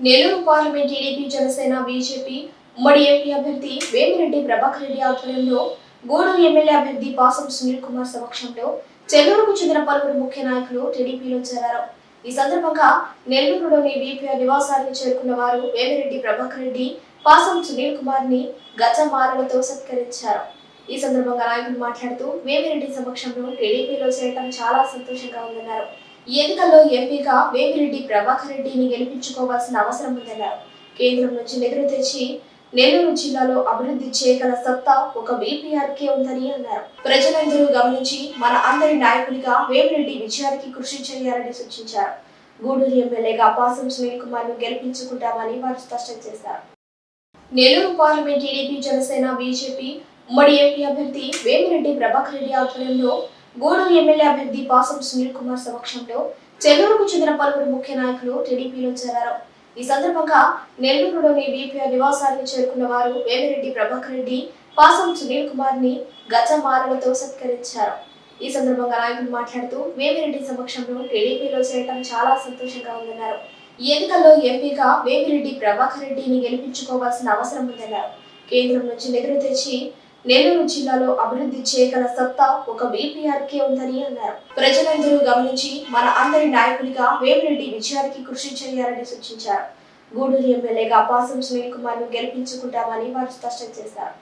Nellore parliament TDP Janasena BJP ఉమ్మడి MP అభ్యర్థి వేమిరెడ్డి ప్రభాకర్ రెడ్డి ఆధ్వర్యంలో గూడూరు ఎమ్మెల్యే అభ్యర్థి పాసం సునీల్ కుమార్ సమక్షంలో చెల్లూరుకు చెందిన పలువురు ముఖ్య నాయకులు టీడీపీలో చేరారు. ఈ సందర్భంగా నెల్లూరులోని బీపీఆర్ నివాసానికి చేరుకున్న వారు వేమిరెడ్డి ప్రభాకర్ రెడ్డి, పాసం సునీల్ కుమార్ ని గజమాలలతో సత్కరించారు. ఈ సందర్భంగా నాయకులు మాట్లాడుతూ వేమిరెడ్డి సమక్షంలో టీడీపీలో చేరడం చాలా సంతోషంగా ఉందన్నారు. ఈ ఎన్నికల్లో ఎంపీగా వేమిరెడ్డి ప్రభాకర్ రెడ్డిని గెలిపించుకోవాల్సిన అవసరం ఉందన్నారు. కేంద్రం నుంచి నిధులు తెచ్చి నెల్లూరు జిల్లాలో అభివృద్ధి చేయగల సత్తా ఒక బీపీఆర్కే ఉందని అన్నారు. ప్రజలందరూ గమనించి మన అందరి నాయకుడిగా వేమిరెడ్డి విజయానికి కృషి చేయాలని సూచించారు. గూడూరు ఎమ్మెల్యేగా పాసం సునీల్ కుమార్ ను గెలిపించుకుంటామని వారు స్పష్టం చేశారు. Nellore parliament TDP Janasena BJP ఉమ్మడి ఎంపీ అభ్యర్థి వేమిరెడ్డి ప్రభాకర్ రెడ్డి ఆధ్వర్యంలో గూడూరు ఎమ్మెల్యే అభ్యర్థి పాసం సునీల్ కుమార్ సమక్షంలో చెల్లూరుకు చెందిన పలువురు ముఖ్య నాయకులు టీడీపీలో చేరారు. ఈ సందర్భంగా నెల్లూరులోని బీపీఆర్ నివాసానికి చేరుకున్న వారు వేమిరెడ్డి ప్రభాకర్ రెడ్డి, పాసం సునీల్ కుమార్ ని గజమాలలతో సత్కరించారు. ఈ సందర్భంగా నాయకులు మాట్లాడుతూ వేమిరెడ్డి సమక్షంలో టీడీపీలో చేరడం చాలా సంతోషంగా ఉందన్నారు. ఈ ఎన్నికల్లో ఎంపీగా వేమిరెడ్డి ప్రభాకర్ రెడ్డిని గెలిపించుకోవాల్సిన అవసరం ఉందన్నారు. కేంద్రం నుంచి నిధులు తెచ్చి నెల్లూరు జిల్లాలో అభివృద్ధి చేయగల సత్తా ఒక బీపీఆర్కే ఉందని అన్నారు. ప్రజలందరూ గమనించి మన అందరి నాయకుడిగా వేమిరెడ్డి విజయానికి కృషి చేయాలని సూచించారు. గూడూరు ఎమ్మెల్యేగా పాసం సునీల్ కుమార్ ను గెలిపించుకుంటామని వారు స్పష్టం చేశారు.